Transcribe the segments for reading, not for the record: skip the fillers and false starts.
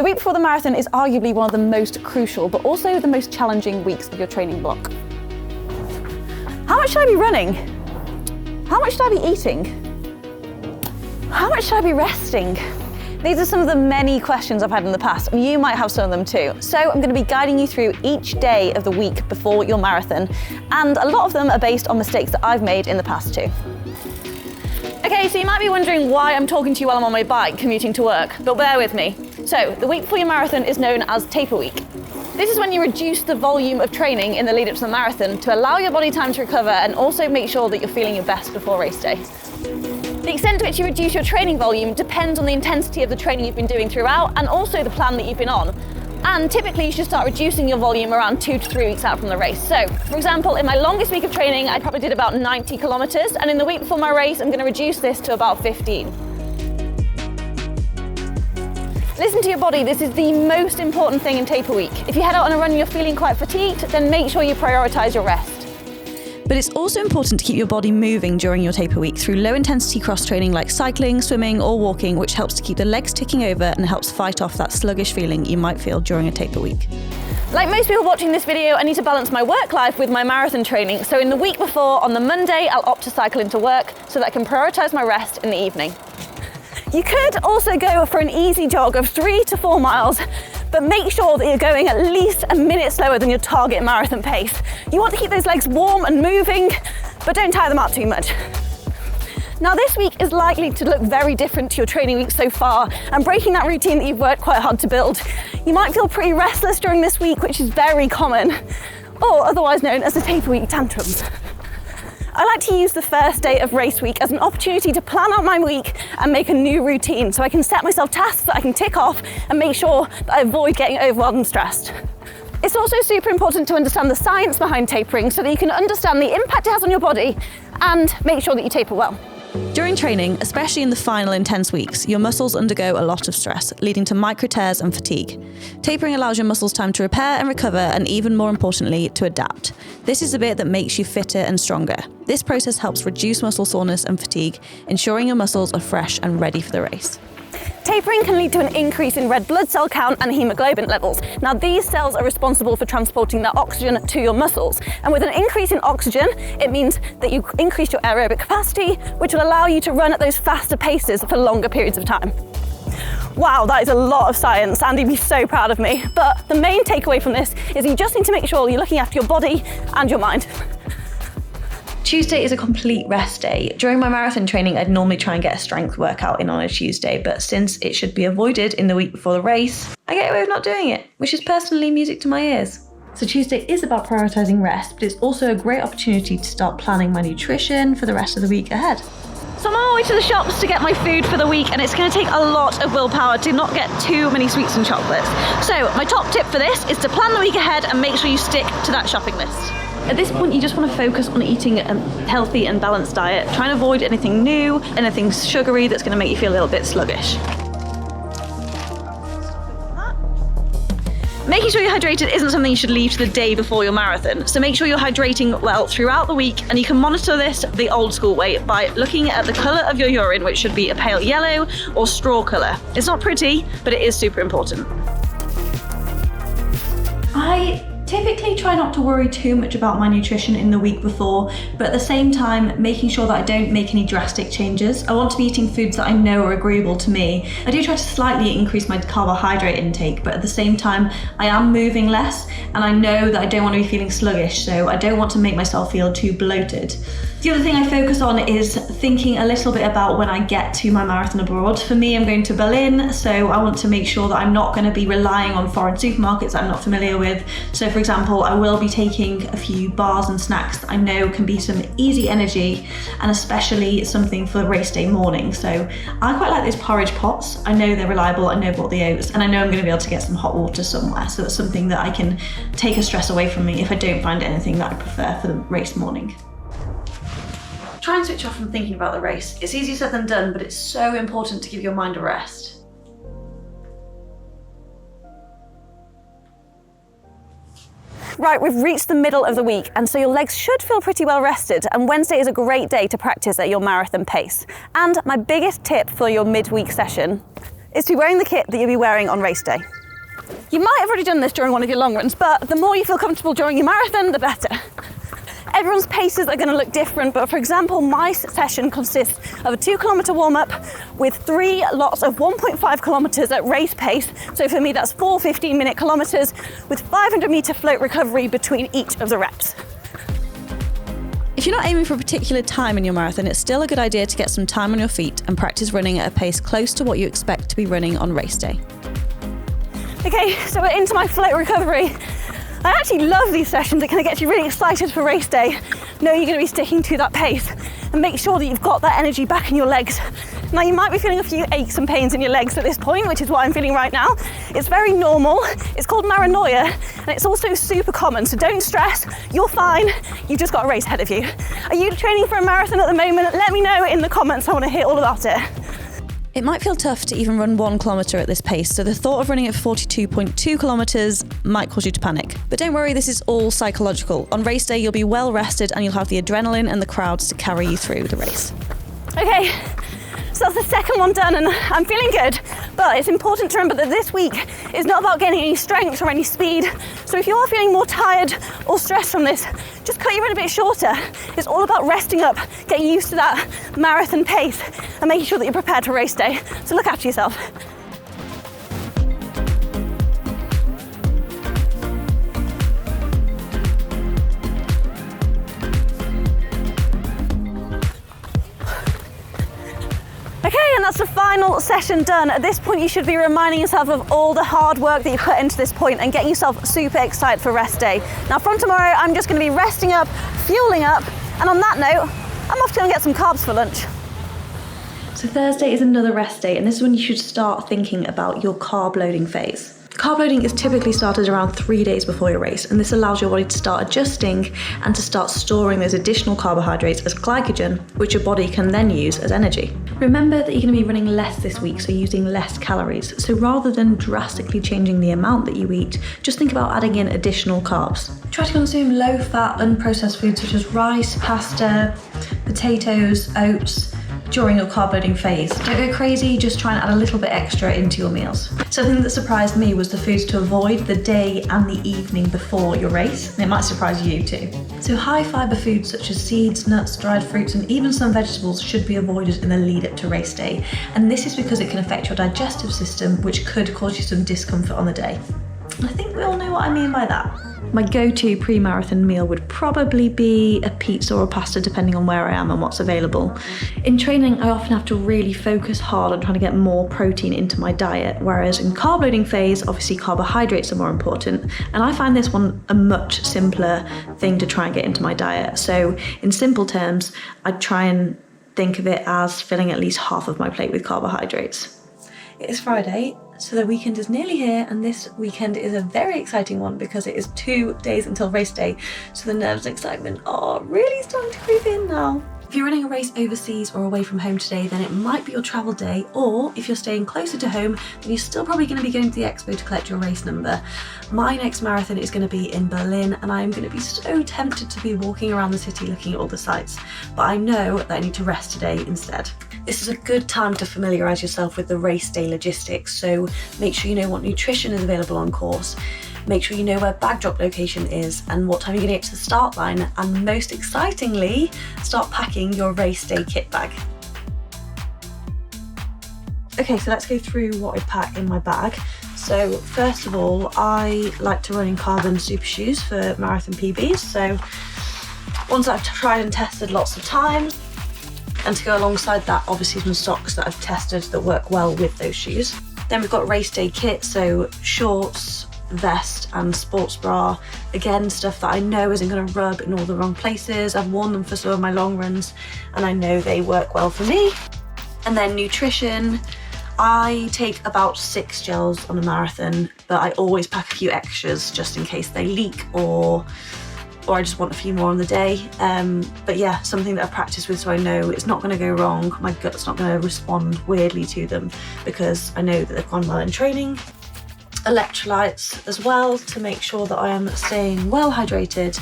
The week before the marathon is arguably one of the most crucial, but also the most challenging weeks of your training block. How much should I be running? How much should I be eating? How much should I be resting? These are some of the many questions I've had in the past, and you might have some of them too. So I'm going to be guiding you through each day of the week before your marathon, and a lot of them are based on mistakes that I've made in the past too. Okay, so you might be wondering why I'm talking to you while I'm on my bike commuting to work, but bear with me. So the week before your marathon is known as Taper Week. This is when you reduce the volume of training in the lead up to the marathon to allow your body time to recover and also make sure that you're feeling your best before race day. The extent to which you reduce your training volume depends on the intensity of the training you've been doing throughout and also the plan that you've been on. And typically you should start reducing your volume around 2 to 3 weeks out from the race. So, for example, in my longest week of training, I probably did about 90 kilometers, and in the week before my race, I'm going to reduce this to about 15. Listen to your body, this is the most important thing in Taper Week. If you head out on a run and you're feeling quite fatigued, then make sure you prioritize your rest. But it's also important to keep your body moving during your taper week through low intensity cross training like cycling, swimming or walking, which helps to keep the legs ticking over and helps fight off that sluggish feeling you might feel during a taper week. Like most people watching this video, I need to balance my work life with my marathon training. So in the week before, on the Monday, I'll opt to cycle into work so that I can prioritize my rest in the evening. You could also go for an easy jog of 3 to 4 miles, but make sure that you're going at least a minute slower than your target marathon pace. You want to keep those legs warm and moving, but don't tire them out too much. Now this week is likely to look very different to your training week so far, and breaking that routine that you've worked quite hard to build. You might feel pretty restless during this week, which is very common, or otherwise known as the taper week tantrums. I like to use the first day of race week as an opportunity to plan out my week and make a new routine so I can set myself tasks that I can tick off and make sure that I avoid getting overwhelmed and stressed. It's also super important to understand the science behind tapering so that you can understand the impact it has on your body and make sure that you taper well. During training, especially in the final intense weeks, your muscles undergo a lot of stress, leading to micro tears and fatigue. Tapering allows your muscles time to repair and recover, and even more importantly, to adapt. This is the bit that makes you fitter and stronger. This process helps reduce muscle soreness and fatigue, ensuring your muscles are fresh and ready for the race. Tapering can lead to an increase in red blood cell count and hemoglobin levels. Now these cells are responsible for transporting that oxygen to your muscles. And with an increase in oxygen, it means that you increase your aerobic capacity, which will allow you to run at those faster paces for longer periods of time. Wow, that is a lot of science. Andy'd be so proud of me. But the main takeaway from this is you just need to make sure you're looking after your body and your mind. Tuesday is a complete rest day. During my marathon training, I'd normally try and get a strength workout in on a Tuesday, but since it should be avoided in the week before the race, I get away with not doing it, which is personally music to my ears. So Tuesday is about prioritising rest, but it's also a great opportunity to start planning my nutrition for the rest of the week ahead. So I'm on my way to the shops to get my food for the week, and it's going to take a lot of willpower to not get too many sweets and chocolates. So my top tip for this is to plan the week ahead and make sure you stick to that shopping list. At this point, you just want to focus on eating a healthy and balanced diet. Try and avoid anything new, anything sugary that's going to make you feel a little bit sluggish. Making sure you're hydrated isn't something you should leave to the day before your marathon. So make sure you're hydrating well throughout the week, and you can monitor this the old school way by looking at the colour of your urine, which should be a pale yellow or straw colour. It's not pretty, but it is super important. I typically try not to worry too much about my nutrition in the week before, but at the same time making sure that I don't make any drastic changes. I want to be eating foods that I know are agreeable to me. I do try to slightly increase my carbohydrate intake, but at the same time I am moving less, and I know that I don't want to be feeling sluggish, so I don't want to make myself feel too bloated. The other thing I focus on is thinking a little bit about when I get to my marathon abroad. For me, I'm going to Berlin, so I want to make sure that I'm not going to be relying on foreign supermarkets I'm not familiar with. So for example, I will be taking a few bars and snacks that I know can be some easy energy, and especially something for race day morning. So I quite like those porridge pots. I know they're reliable, I know I've got the oats, and I know I'm going to be able to get some hot water somewhere. So it's something that I can take a stress away from me if I don't find anything that I prefer for the race morning. Try and switch off from thinking about the race. It's easier said than done, but it's so important to give your mind a rest. Right, we've reached the middle of the week, and so your legs should feel pretty well rested, and Wednesday is a great day to practice at your marathon pace. And my biggest tip for your midweek session is to be wearing the kit that you'll be wearing on race day. You might have already done this during one of your long runs, but the more you feel comfortable during your marathon, the better. Everyone's paces are going to look different, but for example, my session consists of a 2-kilometre warm-up with 3 lots of 1.5 kilometres at race pace. So for me, that's 4 15-minute kilometres with 500-metre float recovery between each of the reps. If you're not aiming for a particular time in your marathon, it's still a good idea to get some time on your feet and practice running at a pace close to what you expect to be running on race day. Okay, so we're into my float recovery. I actually love these sessions. It kind of gets you really excited for race day, knowing you're going to be sticking to that pace, and make sure that you've got that energy back in your legs. Now, you might be feeling a few aches and pains in your legs at this point, which is what I'm feeling right now. It's very normal. It's called paranoia, and it's also super common, so don't stress. You're fine. You've just got a race ahead of you. Are you training for a marathon at the moment? Let me know in the comments. I want to hear all about it. It might feel tough to even run 1 kilometre at this pace, so the thought of running at 42.2 kilometres might cause you to panic. But don't worry, this is all psychological. On race day, you'll be well rested and you'll have the adrenaline and the crowds to carry you through the race. Okay, so that's the second one done and I'm feeling good, but it's important to remember that this week is not about gaining any strength or any speed. So if you're feeling more tired or stressed from this, just cut your run a bit shorter. It's all about resting up, getting used to that marathon pace and making sure that you're prepared for race day. So look after yourself. And that's the final session done. At this point, you should be reminding yourself of all the hard work that you put into this point and getting yourself super excited for rest day. Now, from tomorrow, I'm just going to be resting up, fueling up, and on that note, I'm off to go and get some carbs for lunch. So Thursday is another rest day, and this is when you should start thinking about your carb loading phase. Carb loading is typically started around 3 days before your race, and this allows your body to start adjusting and to start storing those additional carbohydrates as glycogen, which your body can then use as energy. Remember that you're going to be running less this week, so using less calories. So rather than drastically changing the amount that you eat, just think about adding in additional carbs. Try to consume low-fat, unprocessed foods such as rice, pasta, potatoes, oats, during your carb loading phase. Don't go crazy, just try and add a little bit extra into your meals. Something that surprised me was the foods to avoid the day and the evening before your race, and it might surprise you too. So high fibre foods such as seeds, nuts, dried fruits, and even some vegetables should be avoided in the lead up to race day. And this is because it can affect your digestive system, which could cause you some discomfort on the day. And I think we all know what I mean by that. My go-to pre-marathon meal would probably be a pizza or a pasta, depending on where I am and what's available. In training, I often have to really focus hard on trying to get more protein into my diet, whereas in carb loading phase, obviously carbohydrates are more important, and I find this one a much simpler thing to try and get into my diet. So in simple terms, I try and think of it as filling at least half of my plate with carbohydrates. It is Friday, so the weekend is nearly here, and this weekend is a very exciting one because it is 2 days until race day, so the nerves and excitement are really starting to creep in now. If you're running a race overseas or away from home today, then it might be your travel day, or if you're staying closer to home, then you're still probably going to be going to the expo to collect your race number. My next marathon is going to be in Berlin, and I'm going to be so tempted to be walking around the city looking at all the sights, but I know that I need to rest today instead. This is a good time to familiarise yourself with the race day logistics, so make sure you know what nutrition is available on course, make sure you know where bag drop location is and what time you're going to get to the start line, and most excitingly, start packing your race day kit bag. Okay, so let's go through what I pack in my bag. So first of all, I like to run in carbon super shoes for marathon PBs, so ones that I've tried and tested lots of times. And to go alongside that, obviously some socks that I've tested that work well with those shoes. Then we've got race day kit, so shorts, vest and sports bra. Again, stuff that I know isn't going to rub in all the wrong places. I've worn them for some of my long runs and I know they work well for me. And then nutrition. I take about 6 gels on a marathon, but I always pack a few extras just in case they leak or I just want a few more on the day. But yeah, something that I practice with so I know it's not going to go wrong. My gut's not going to respond weirdly to them because I know that they've gone well in training. Electrolytes as well to make sure that I am staying well hydrated.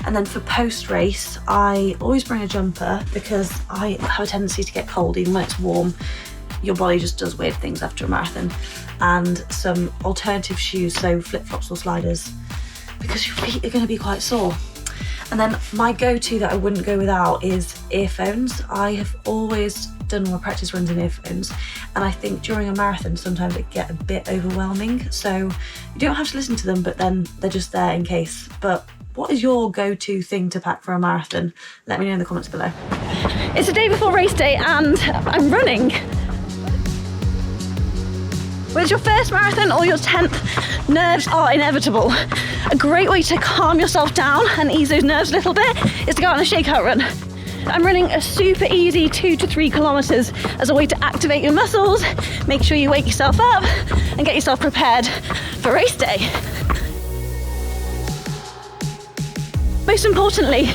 And then for post-race, I always bring a jumper because I have a tendency to get cold even when it's warm. your body just does weird things after a marathon, and some alternative shoes, so flip-flops or sliders, because your feet are going to be quite sore. And then my go-to that I wouldn't go without is earphones. I have always done all my practice runs in earphones, and I think during a marathon sometimes it get a bit overwhelming, so you don't have to listen to them, but then they're just there in case. But what is your go-to thing to pack for a marathon? Let me know in the comments below. It's the day before race day and I'm running. Whether it's your first marathon or your 10th, nerves are inevitable. A great way to calm yourself down and ease those nerves a little bit is to go on a shakeout run. I'm running a super easy 2 to 3 kilometers as a way to activate your muscles, make sure you wake yourself up and get yourself prepared for race day. Most importantly,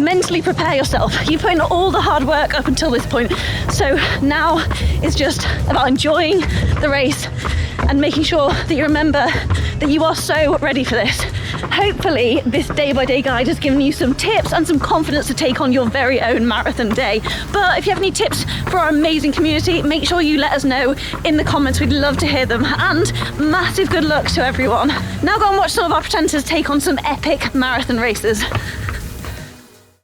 mentally prepare yourself. You've put in all the hard work up until this point, so now it's just about enjoying the race and making sure that you remember that you are so ready for this. Hopefully this day-by-day guide has given you some tips and some confidence to take on your very own marathon day. But if you have any tips for our amazing community, make sure you let us know in the comments. We'd love to hear them. And massive good luck to everyone. Now go and watch some of our pretenders take on some epic marathon races.